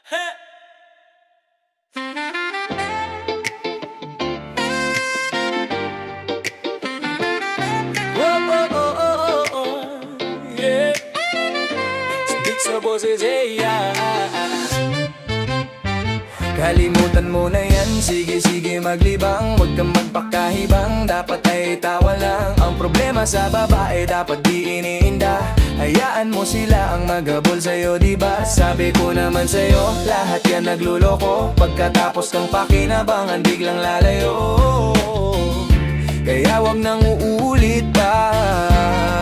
Yeah. Speak sa boses, yeah. Kalimutan mo na yan, sige maglibang. Huwag kang magpakahibang, dapat ay tawa lang. Ang problema sa babae, dapat di iniinda. Hayaan mo sila ang magabol sa'yo, diba? Sabi ko naman sa'yo, lahat yan nagluloko. Pagkatapos kang pakinabangan, biglang lalayo. Kaya wag nang uulit pa,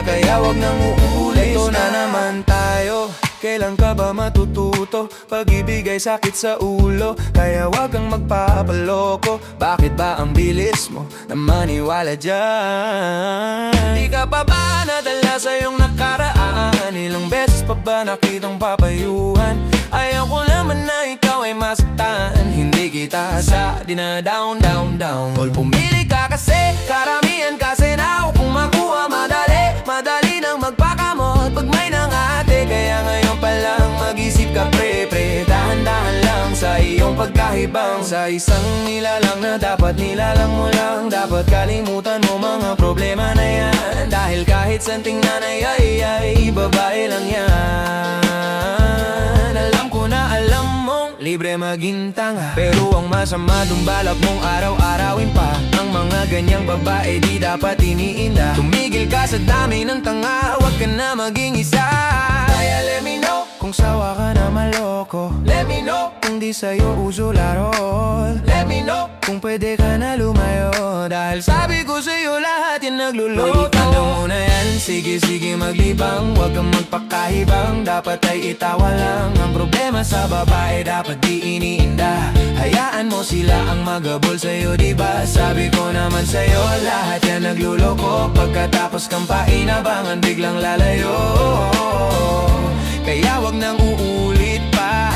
kaya wag nang uulit. Ito na naman tayo, kailan ka ba matututo? Pag-ibig ay sakit sa ulo, kaya wag kang magpapaloko. Bakit ba ang bilis mo na maniwala dyan? Di ka pa ba nadala sa iyong nakaraan? Ilang beses pa ba nakitang papayuhan? Ayaw ko naman na ikaw ay masaktan. Hindi kita sa dina-down. Tol, pumili ka kasi, karamihan kasi na kung makuha madali nang magpakamot pag may nangate. Kaya ngayon pa lang mag-isip ka pre, dahan-dahan lang sa iyong pagkahibang. Sa isang nilalang na dapat nilalang mo lang. Dapat kalimutan mo mga problema na yan, dahil kahit saan tingnan ay babae lang yan. Alam ko na alam mong libre maging tanga, pero ang masama dun balak mong araw-arawin pa. Ang mga ganyang babae di dapat iniinda. Tumigil ka sa dami ng tanga, huwag ka na maging isa. Kaya let me know kung sawa ka na maloko. Let me know kung di sa'yo uso laro. Let me know kung pwede ka na lumayo, dahil sabi ko sa'yo lahat yan nagluloko. Itanda mo na yan, sige maglibang. Huwag kang magpakahibang, dapat ay itawa lang. Ang problema sa babae, dapat di iniinda. Hayaan mo sila ang magabol sa'yo, diba? Sabi ko naman sa'yo, lahat yan nagluloko. Pagkatapos kang painabangan, biglang lalayo. Kaya wag nang uulit pa,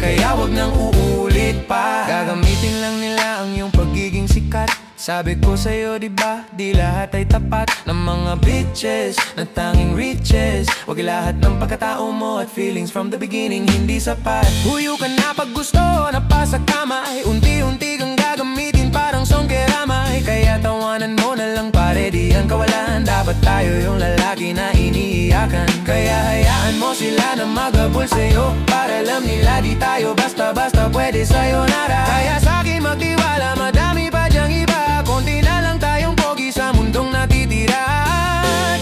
kaya wag nang uulit pa. Gagamitin lang nila ang iyong pagiging sikat. Sabi ko sa'yo, diba, di lahat ay tapat ng mga bitches na tanging riches. Wag lahat ng pagkatao mo at feelings from the beginning hindi sapat. Huyo ka na pag gusto na pa sa kamay, unti-unti kang gagamitin parang songkeramay. Kaya tawanan mo na lang pare, di ang kawalan. Dapat tayo yung lalaki na iniiyakan. Kaya hayaan mo sila na magabol sa'yo, para alam nila di tayo basta-basta pwede sayonara. Kaya sa'kin magtiwala, madami pa dyang iba. Konti na lang tayong pogi sa mundong natitira.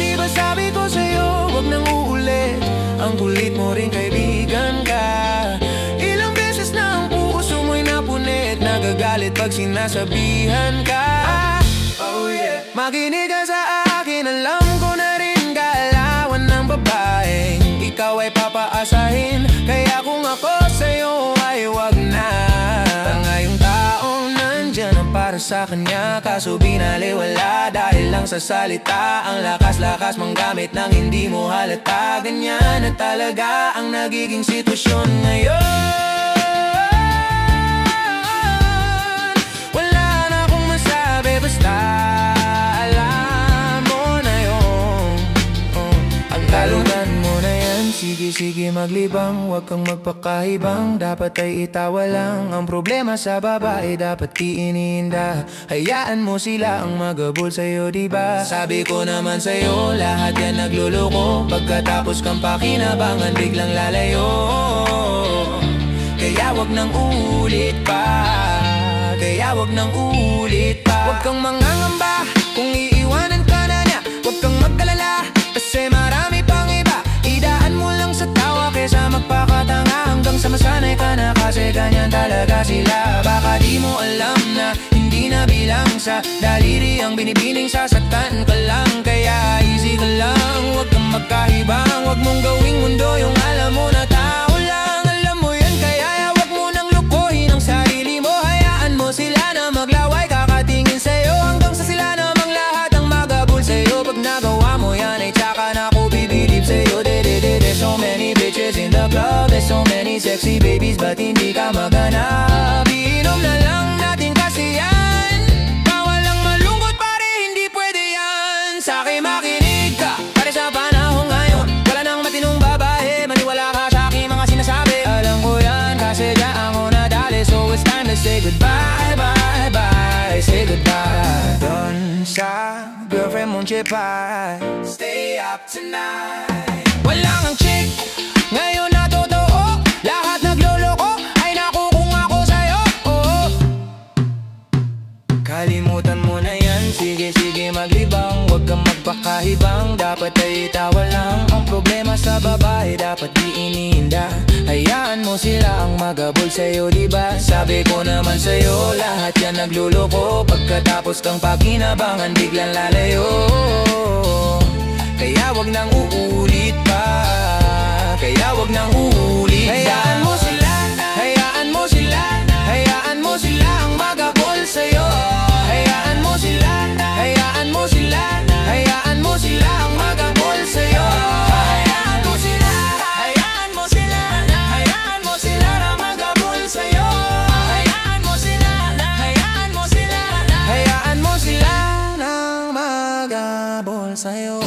Di ba sabi ko sa'yo, wag nang uulit. Ang kulit mo rin kaibigan ka. Ilang beses na ang puso mo'y napunit, nagagalit pag sinasabihan ka. Oh yeah. Makinig ka sa akin, alam ko na rin kaalawan ng babaeng ikaw ay papaasahin. Kaya kung ako sa'yo ay wag na. Ngayong taong nandyan ang para sa kanya, kaso binaliwala dahil lang sa salita. Ang lakas-lakas mong gamit nang hindi mo halata. Ganyan na talaga ang nagiging sitwasyon ngayon. Wala na akong masabi, basta alam mo na yun. Ang kalunan mo na yan, sige maglibang. Huwag kang magpakahibang, dapat ay itawa lang. Ang problema sa babae, dapat di iniinda. Hayaan mo sila ang magabol sa'yo, diba? Sabi ko naman sa'yo, lahat yan nagluloko. Pagkatapos kang pakinabangan, biglang lalayo. Kaya wag nang uulit pa, kaya wag nang uulit pa. Huwag kang mangangamba kung iiwanan ka na niya. Huwag kang magkalala, kasi marami pang iba. Idaan mo lang sa tawa kesa magpakatanga, hanggang sa masanay ka na, kasi ganyan talaga sila. Baka di mo alam na hindi na bilang sa daliri ang binibining sasaktan ka lang. Kaya easy ka lang, huwag kang magkahibang. Huwag mong gawing mundo yung alam mo na tao lang. Alam mo yan, kaya wag mo nang lukuhin ang sarili mo. Hayaan mo sila na maglaway, kakatingin sa'yo, hanggang sa sila namang lahat ang magabol sa'yo. Pag nagawa mo yan ay tsaka na ako bibilib sa'yo. There's so many bitches in the club, there's so many sexy babies, ba't hindi ka maganap? Iinom na lang natin kasi yan, bawal lang malungkot pare, hindi pwede yan. Sa'kin makinig ka, pare sa panahon ngayon, wala nang matinong babae, maniwala ka sa'king mga sinasabi. Alam ko yan, Say goodbye, bye, bye, say goodbye. Doon sa girlfriend mong chipay, stay up tonight. Wala kang chick, ngayon na totoo. Lahat nagloloko, ay naku kung ako sa'yo. Kalimutan mo na yan, sige sige maglibang. Huwag kang magpakahibang, dapat ay itawa lang. Ang problema sa babae, dapat di iniinda. Hayaan mo sila ang magabol sa'yo, diba? Sabi ko naman sa'yo, lahat yan nagluloko. Pagkatapos kang pakinabangan, biglang lalayo. Kaya wag nang uulit pa, kaya wag nang uulit pa. Hayaan mo sila, hayaan mo sila, hayaan mo sila ang magabol sa'yo. Hayaan mo sila, hayaan mo sila, hayaan mo sila ang magabol sa'yo. Hayaan mo sila, hayaan mo sila, hayaan mo sila na magabol sa'yo. Hayaan mo sila, hayaan mo sila, hayaan mo sila na magabol sa'yo.